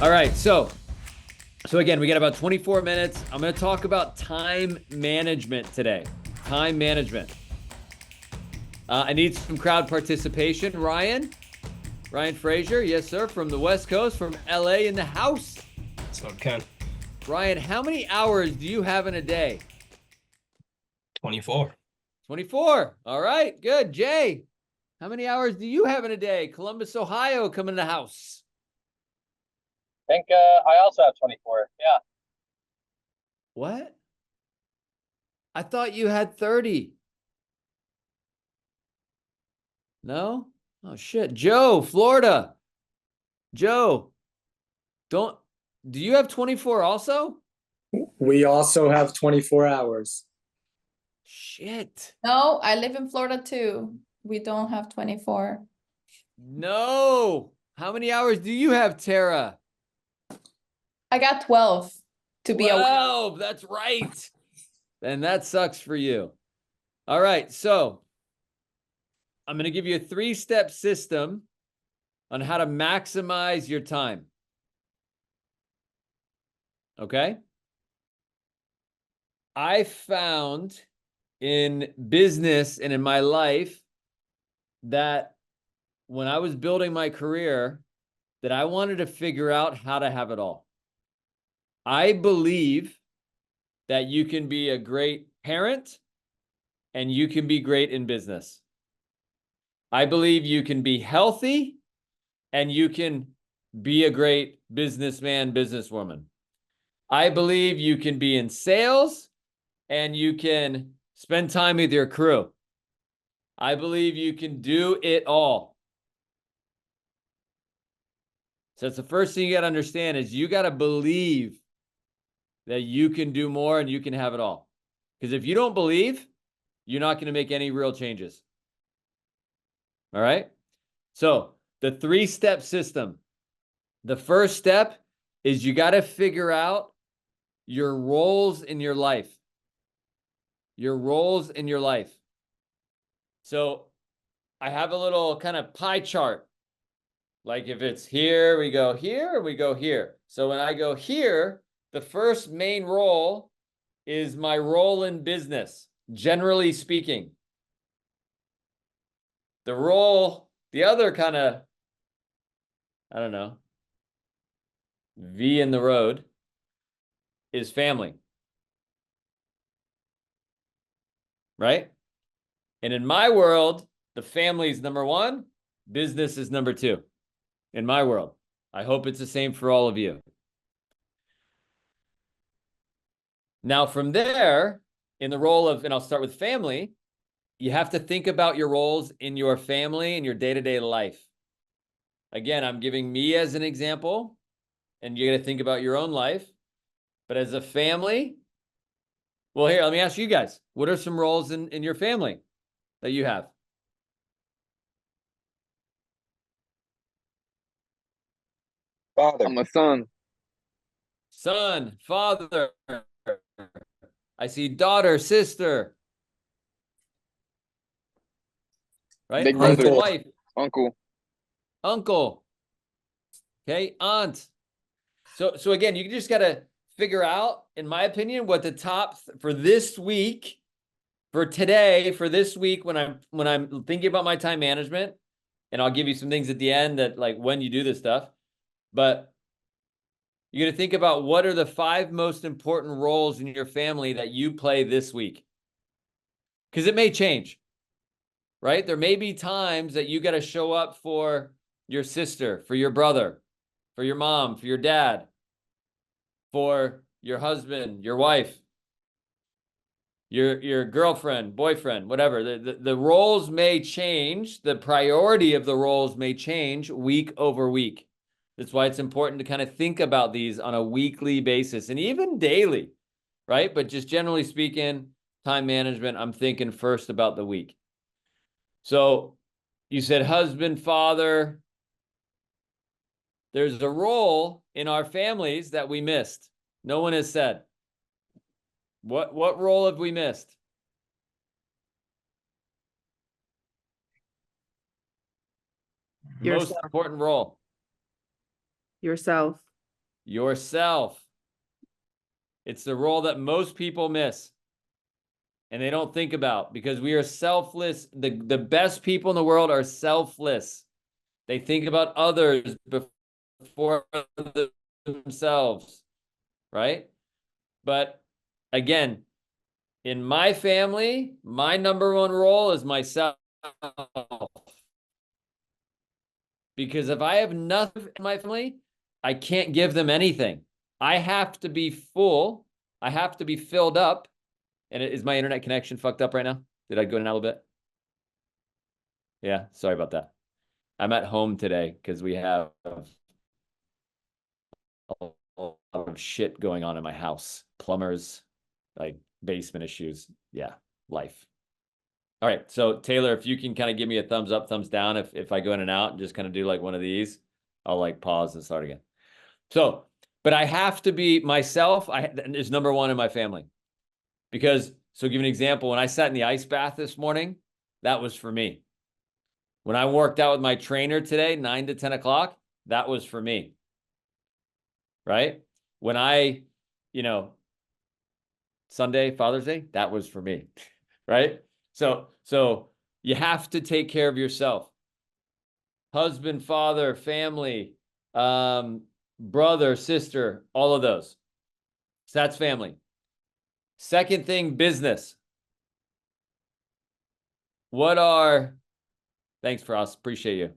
All right, so again, we got about 24 minutes. I'm going to talk about time management today. Time management. I need some crowd participation. Ryan Frazier, yes, sir, from the West Coast, from LA in the house. So Ken, Ryan, how many hours do you have in a day? 24. 24. All right, good. Jay, how many hours do you have in a day? Columbus, Ohio, coming in the house. I think I also have 24. Yeah. What? I thought you had 30. No? Oh, shit. Joe, Florida. Joe, do you have 24 also? We also have 24 hours. Shit. No, I live in Florida too. We don't have 24. No. How many hours do you have, Tara? I got 12 to be aware. 12. That's right. And that sucks for you. All right. So I'm going to give you a 3-step system on how to maximize your time. Okay? I found in business and in my life that when I was building my career, that I wanted to figure out how to have it all. I believe that you can be a great parent and you can be great in business. I believe you can be healthy and you can be a great businessman, businesswoman. I believe you can be in sales and you can spend time with your crew. I believe you can do it all. So that's the first thing you got to understand is you got to believe that you can do more and you can have it all. Because if you don't believe, you're not going to make any real changes. All right? So the 3-step system. The first step is you got to figure out your roles in your life. Your roles in your life. So I have a little kind of pie chart. Like if it's here, we go here, we go here. So when I go here, the first main role is my role in business, generally speaking. The other kind of, I don't know, V in the road is family. Right? And in my world, the family is number 1, business is number 2. In my world. I hope it's the same for all of you. Now, from there, in the role of, and I'll start with family, you have to think about your roles in your family and your day-to-day life. Again, I'm giving me as an example, and you got to think about your own life. But as a family, well, here, let me ask you guys, what are some roles in your family that you have? Father. I'm a son. Son, father. I see daughter, sister. Right? Big Husband, brother. wife, Uncle. uncle. Okay, aunt. So again, you just got to figure out, in my opinion, what the top for this week, for today, for this week, when I'm thinking about my time management, and I'll give you some things at the end that like when you do this stuff, but you're going to think about what are the 5 most important roles in your family that you play this week. Because it may change, right? There may be times that you got to show up for your sister, for your brother, for your mom, for your dad, for your husband, your wife, your girlfriend, boyfriend, whatever. The roles may change. The priority of the roles may change week over week. That's why it's important to kind of think about these on a weekly basis and even daily, right? But just generally speaking, time management, I'm thinking first about the week. So you said husband, father. There's a role in our families that we missed. No one has said. What role have we missed? Most Yourself. important role. Yourself. yourself. It's the role that most people miss and they don't think about because we are selfless. The best people in the world are selfless. They think about others before themselves, right? But again, in my family, my number one role is myself. Because if I have nothing in my family, I can't give them anything. I have to be full. I have to be filled up. And is my internet connection fucked up right now? Did I go in a little bit? Yeah, sorry about that. I'm at home today because we have a lot of shit going on in my house. Plumbers, like basement issues. Yeah, life. All right, so Taylor, if you can kind of give me a thumbs up, thumbs down if I go in and out and just kind of do like one of these, I'll like pause and start again. So, but I have to be myself. Is number one in my family. Because, so give you an example, when I sat in the ice bath this morning, that was for me. When I worked out with my trainer today, 9 to 10 o'clock, that was for me. Right? When I, Sunday, Father's Day, that was for me. Right? So you have to take care of yourself. Husband, father, family, brother, sister, all of those. So that's family. Second thing, business. Thanks for us, appreciate you.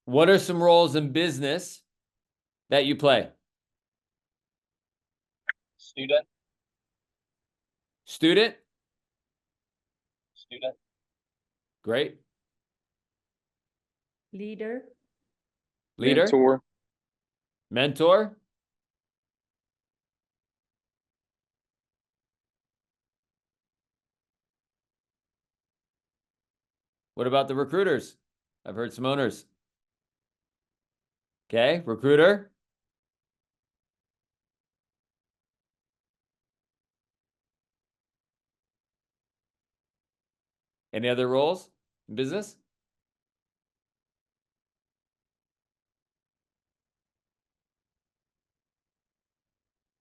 What are some roles in business that you play? Student. Student? Student. Great. Leader. Leader? Mentor. Mentor? What about the recruiters? I've heard some owners. Okay, recruiter? Any other roles in business?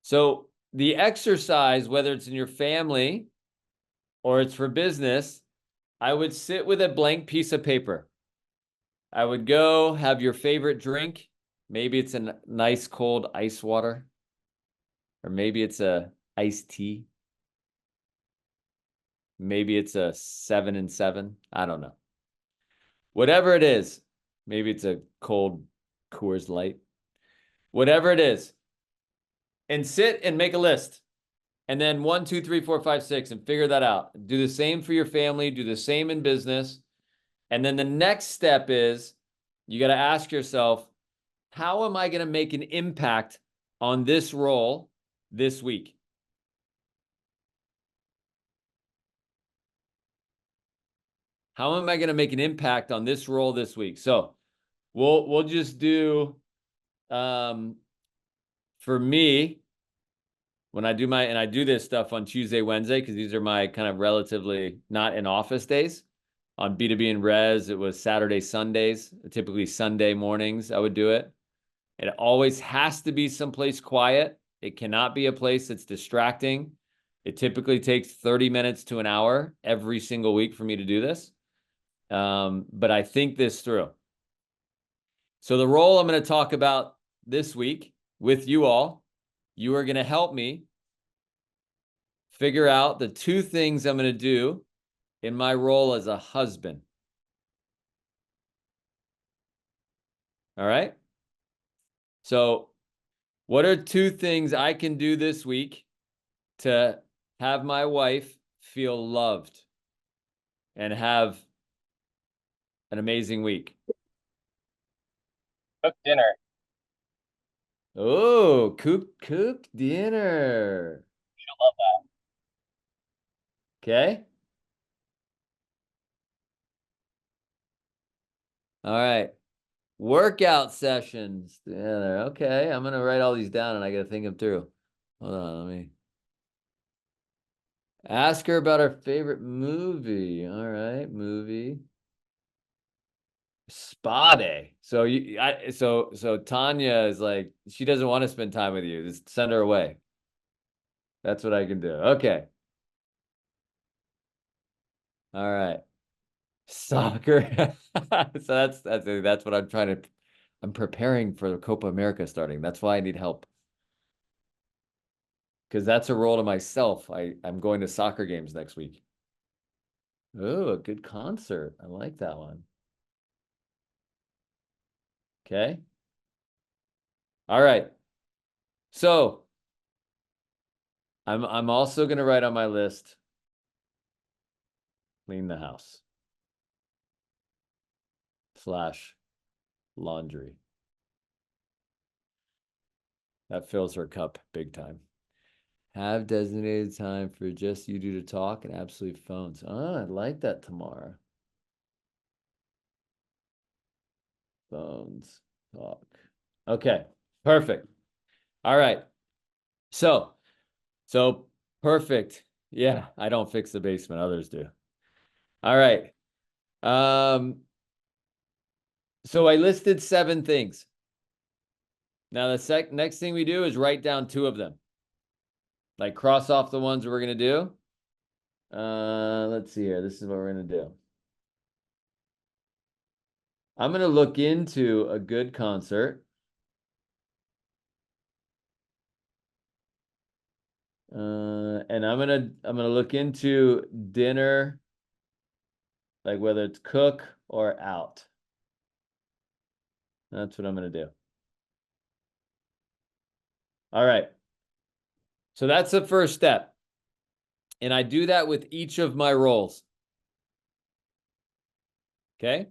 So the exercise, whether it's in your family or it's for business, I would sit with a blank piece of paper. I would go have your favorite drink. Maybe it's a nice cold ice water, or maybe it's a iced tea. Maybe it's a 7 and 7. I don't know. Whatever it is, maybe it's a cold Coors Light. Whatever it is, and sit and make a list. And then 1, 2, 3, 4, 5, 6, and figure that out. Do the same for your family. Do the same in business. And then the next step is you got to ask yourself, how am I going to make an impact on this role this week? How am I going to make an impact on this role this week? So we'll just do, for me, when I do I do this stuff on Tuesday, Wednesday, because these are my kind of relatively not in office days. On B2B and Res, it was Saturday, Sundays, typically Sunday mornings, I would do it. It always has to be someplace quiet. It cannot be a place that's distracting. It typically takes 30 minutes to an hour every single week for me to do this. But I think this through. So the role I'm going to talk about this week with you all, you are going to help me figure out the 2 things I'm going to do in my role as a husband. All right? So what are 2 things I can do this week to have my wife feel loved and have an amazing week? Cook dinner. Oh, cook dinner. She'll love that. Okay. All right. Workout sessions. Yeah, okay. I'm going to write all these down and I got to think them through. Hold on. Let me ask her about her favorite movie. All right. Movie. Spa day. So so Tanya is like, she doesn't want to spend time with you. Just send her away. That's what I can do. Okay. All right. Soccer. So that's what I'm preparing for the Copa America starting. That's why I need help. Because that's a role to myself. I'm going to soccer games next week. Oh, a good concert. I like that one. Okay. All right. So I'm also gonna write on my list, clean the house / laundry. That fills her cup big time. Have designated time for just you two to talk and absolute phones. Oh, I like that, Tamara. Phones, talk. Okay, perfect. All right. So perfect. Yeah, I don't fix the basement, others do. All right. So I listed 7 things. Now the next thing we do is write down 2 of them. Like cross off the ones we're gonna do. Let's see here. This is what we're gonna do. I'm gonna look into a good concert. And I'm gonna look into dinner, like whether it's cook or out. That's what I'm gonna do. All right. So that's the first step. And I do that with each of my roles. Okay.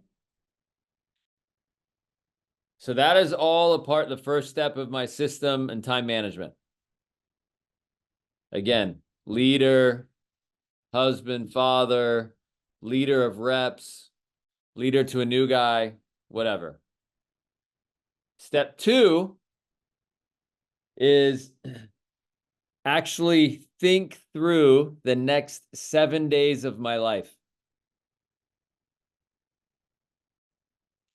So that is all the first step of my system and time management. Again, leader, husband, father, leader of reps, leader to a new guy, whatever. Step 2 is actually think through the next 7 days of my life.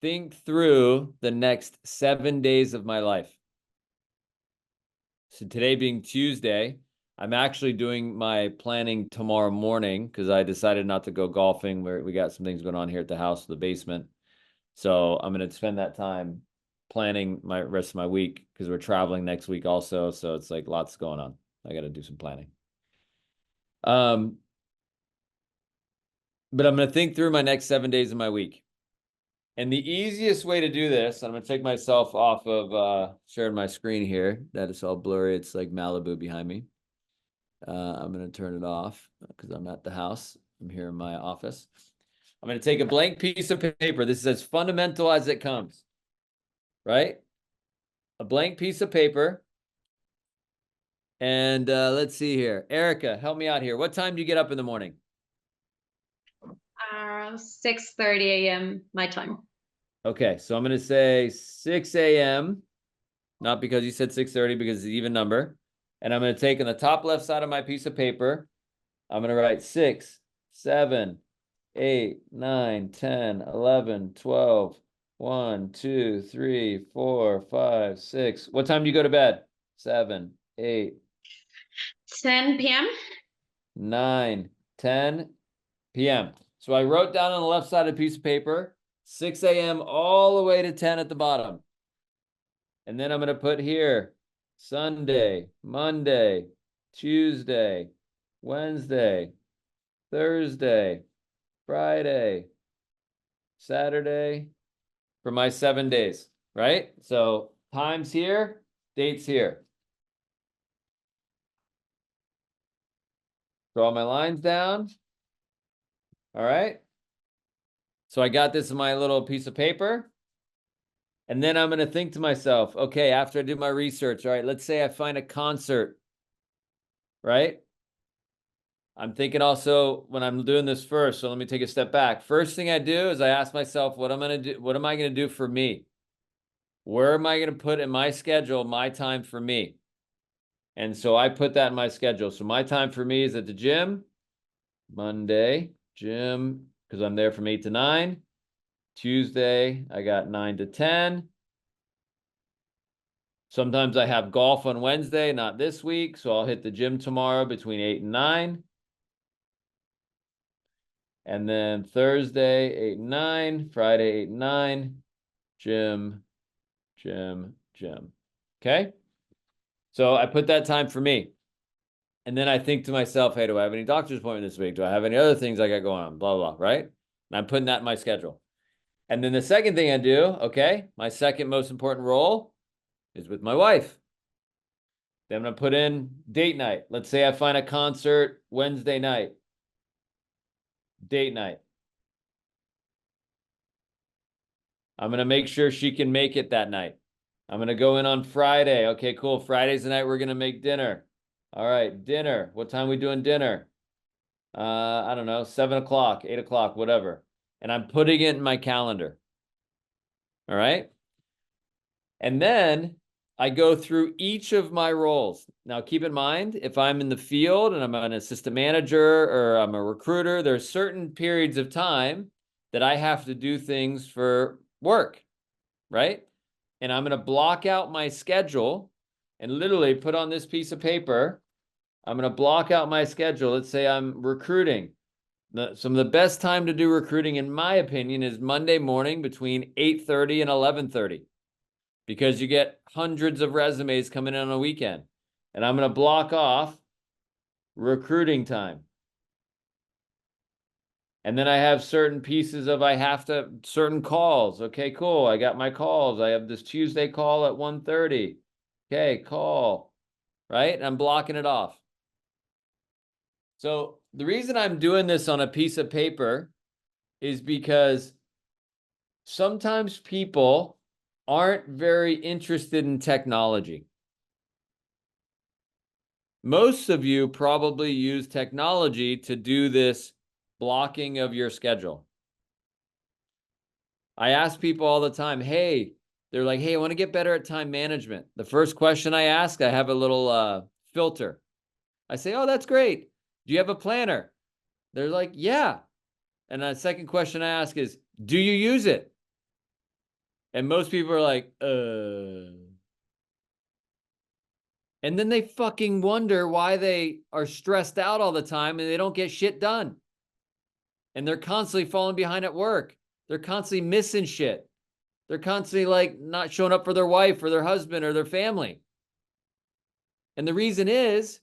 Think through the next 7 days of my life. So today being Tuesday, I'm actually doing my planning tomorrow morning because I decided not to go golfing. We got some things going on here at the house, the basement. So I'm going to spend that time planning my rest of my week because we're traveling next week also. So it's like lots going on. I got to do some planning. But I'm going to think through my next 7 days of my week. And the easiest way to do this, I'm going to take myself off of sharing my screen here. That is all blurry. It's like Malibu behind me. I'm going to turn it off because I'm at the house. I'm here in my office. I'm going to take a blank piece of paper. This is as fundamental as it comes, right? A blank piece of paper. And let's see here. Erica, help me out here. What time do you get up in the morning? 6:30 a.m. my time. Okay, so I'm going to say 6 a.m. Not because you said 6:30, because it's an even number. And I'm going to take on the top left side of my piece of paper, I'm going to write 6, 7, 8, 9, 10, 11, 12, 1, 2, 3, 4, 5, 6. What time do you go to bed? 7, 8, 10 p.m. 9, 10 p.m. So I wrote down on the left side of the piece of paper, 6 a.m. all the way to 10 at the bottom. And then I'm going to put here Sunday, Monday, Tuesday, Wednesday, Thursday, Friday, Saturday for my 7 days, right? So times here, dates here. Draw my lines down. All right. So I got this in my little piece of paper. And then I'm going to think to myself, okay, after I do my research, all right, let's say I find a concert, right? I'm thinking also when I'm doing this first, so let me take a step back. First thing I do is I ask myself, what am I going to do for me? Where am I going to put in my schedule my time for me? And so I put that in my schedule. So my time for me is at the gym, Monday, gym, because I'm there from 8 to 9. Tuesday, I got 9 to 10. Sometimes I have golf on Wednesday, not this week. So I'll hit the gym tomorrow between 8 and 9. And then Thursday, 8 and 9. Friday, 8 and 9. Gym, gym, gym. Okay? So I put that time for me. And then I think to myself, hey, do I have any doctor's appointment this week? Do I have any other things I got going on? Blah, blah, blah, right? And I'm putting that in my schedule. And then the second thing I do, okay, my second most important role is with my wife. Then I'm going to put in date night. Let's say I find a concert Wednesday night. Date night. I'm going to make sure she can make it that night. I'm going to go in on Friday. Okay, cool. Friday's the night we're going to make dinner. All right, dinner. What time we doing dinner? I don't know, 7 o'clock, 8 o'clock, whatever. And I'm putting it in my calendar. All right. And then I go through each of my roles. Now, keep in mind, if I'm in the field and I'm an assistant manager or I'm a recruiter, there's certain periods of time that I have to do things for work, right? And I'm going to block out my schedule and literally put on this piece of paper. I'm going to block out my schedule. Let's say I'm recruiting. Some of the best time to do recruiting, in my opinion, is Monday morning between 8:30 and 11:30, because you get hundreds of resumes coming in on a weekend. And I'm going to block off recruiting time. And then I have certain pieces of, certain calls. Okay, cool. I got my calls. I have this Tuesday call at 1:30. Okay, call, right? And I'm blocking it off. So the reason I'm doing this on a piece of paper is because sometimes people aren't very interested in technology. Most of you probably use technology to do this blocking of your schedule. I ask people all the time, hey, they're like, hey, I want to get better at time management. The first question I ask, I have a little filter. I say, oh, that's great. Do you have a planner? They're like, yeah. And the second question I ask is, do you use it? And most people are like, And then they fucking wonder why they are stressed out all the time and they don't get shit done. And they're constantly falling behind at work. They're constantly missing shit. They're constantly like not showing up for their wife or their husband or their family. And the reason is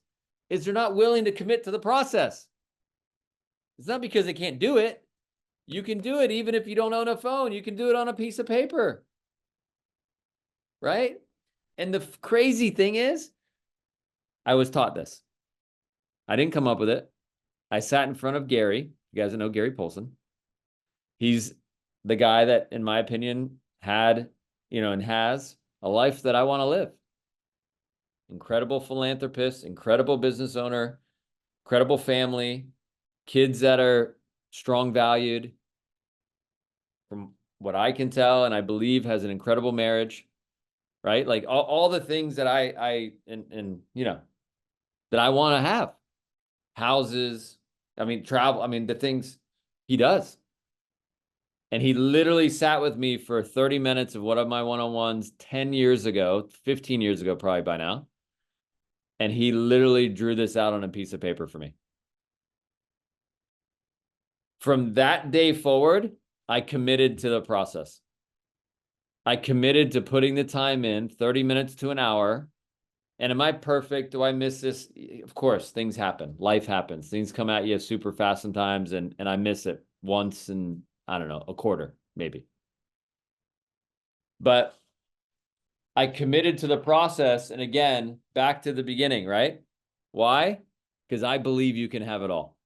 they're not willing to commit to the process. It's not because they can't do it. You can do it even if you don't own a phone. You can do it on a piece of paper. Right? And the crazy thing is, I was taught this. I didn't come up with it. I sat in front of Gary. You guys know Gary Polson. He's the guy that, in my opinion, had, and has a life that I want to live. Incredible philanthropist, incredible business owner, incredible family, kids that are strong valued, from what I can tell, and I believe has an incredible marriage, right? Like all the things that I that I want to have. Houses, travel, the things he does. And he literally sat with me for 30 minutes of one of my one-on-ones 10 years ago, 15 years ago, probably by now. And he literally drew this out on a piece of paper for me. From that day forward, I committed to the process. I committed to putting the time in, 30 minutes to an hour. And am I perfect? Do I miss this? Of course, things happen. Life happens. Things come at you super fast sometimes, and I miss it once in, I don't know, a quarter, maybe. But I committed to the process. And again, back to the beginning, right? Why? Because I believe you can have it all.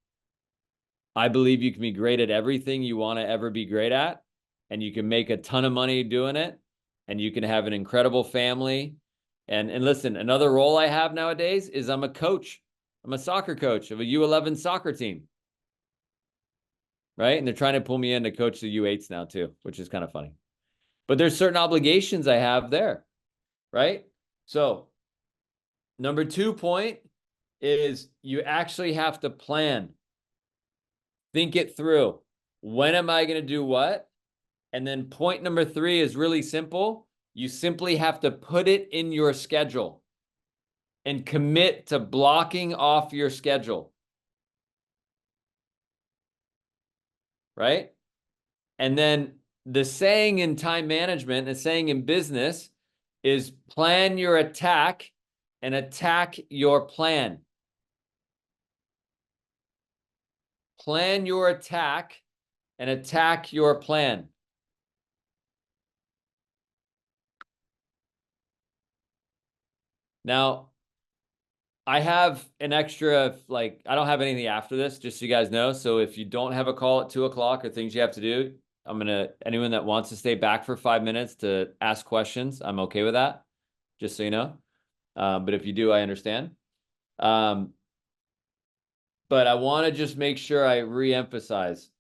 I believe you can be great at everything you want to ever be great at. And you can make a ton of money doing it. And you can have an incredible family. And listen, another role I have nowadays is I'm a coach. I'm a soccer coach of a U11 soccer team. Right? And they're trying to pull me in to coach the U8s now too, which is kind of funny. But there's certain obligations I have there. Right? So number 2 point is you actually have to plan. Think it through. When am I going to do what? And then point number 3 is really simple. You simply have to put it in your schedule and commit to blocking off your schedule. Right? And then the saying in time management, the saying in business is plan your attack and attack your plan. Plan your attack and attack your plan. Now, I have an extra, like, I don't have anything after this, just so you guys know. So if you don't have a call at 2 o'clock or things you have to do, anyone that wants to stay back for 5 minutes to ask questions, I'm okay with that, just so you know. But if you do, I understand. But I want to just make sure I re-emphasize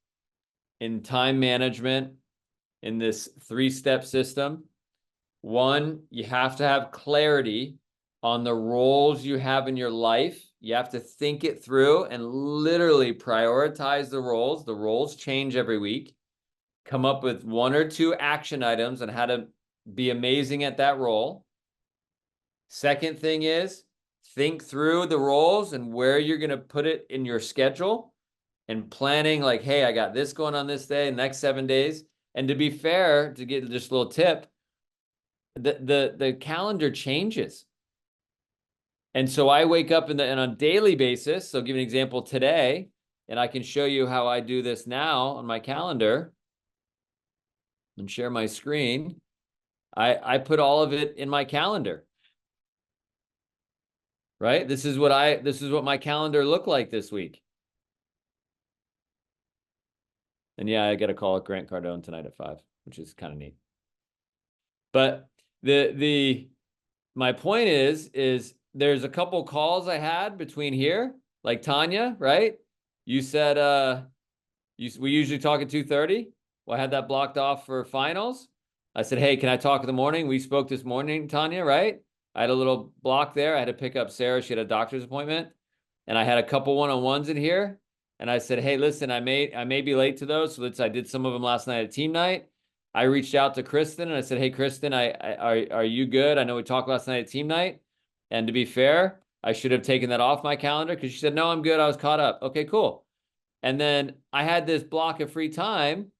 in time management, in this 3-step system. 1, you have to have clarity on the roles you have in your life. You have to think it through and literally prioritize the roles. The roles change every week. Come up with 1 or 2 action items on how to be amazing at that role. Second thing is think through the roles and where you're going to put it in your schedule and planning, like, hey, I got this going on this day, next 7 days. And to be fair, to get just a little tip, the calendar changes. And so I wake up and on a daily basis, so I'll give you an example today, and I can show you how I do this now on my calendar and share my screen. I put all of it in my calendar. Right? This is what my calendar looked like this week. And yeah, I get a call at Grant Cardone tonight at 5, which is kind of neat. But my point is there's a couple calls I had between here, like Tanya, right? You said we usually talk at 2:30. Well, I had that blocked off for finals. I said, hey, can I talk in the morning? We spoke this morning, Tanya, right? I had a little block there. I had to pick up Sarah. She had a doctor's appointment. And I had a couple one-on-ones in here. And I said, hey, listen, I may be late to those. So I did some of them last night at team night. I reached out to Kristen and I said, hey, Kristen, are you good? I know we talked last night at team night. And to be fair, I should have taken that off my calendar because she said, no, I'm good. I was caught up. Okay, cool. And then I had this block of free time.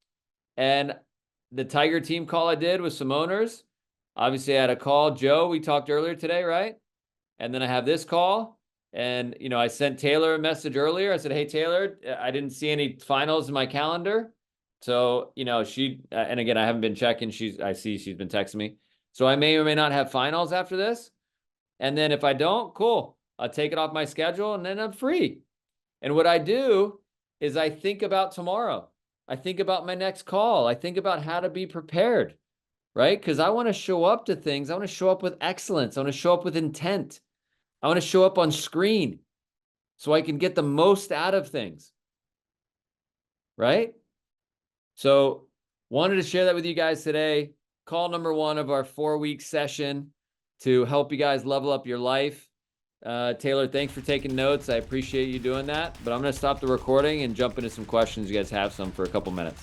And the Tiger team call I did with some owners. Obviously, I had a call. Joe, we talked earlier today, right? And then I have this call. And, I sent Taylor a message earlier. I said, hey, Taylor, I didn't see any finals in my calendar. So, she, and again, I haven't been checking. I see she's been texting me. So I may or may not have finals after this. And then if I don't, cool. I'll take it off my schedule and then I'm free. And what I do is I think about tomorrow. I think about my next call. I think about how to be prepared, right? Because I want to show up to things. I want to show up with excellence. I want to show up with intent. I want to show up on screen so I can get the most out of things, right? So wanted to share that with you guys today. Call number 1 of our 4-week session to help you guys level up your life. Taylor, thanks for taking notes. I appreciate you doing that. But I'm going to stop the recording and jump into some questions. You guys have some for a couple minutes.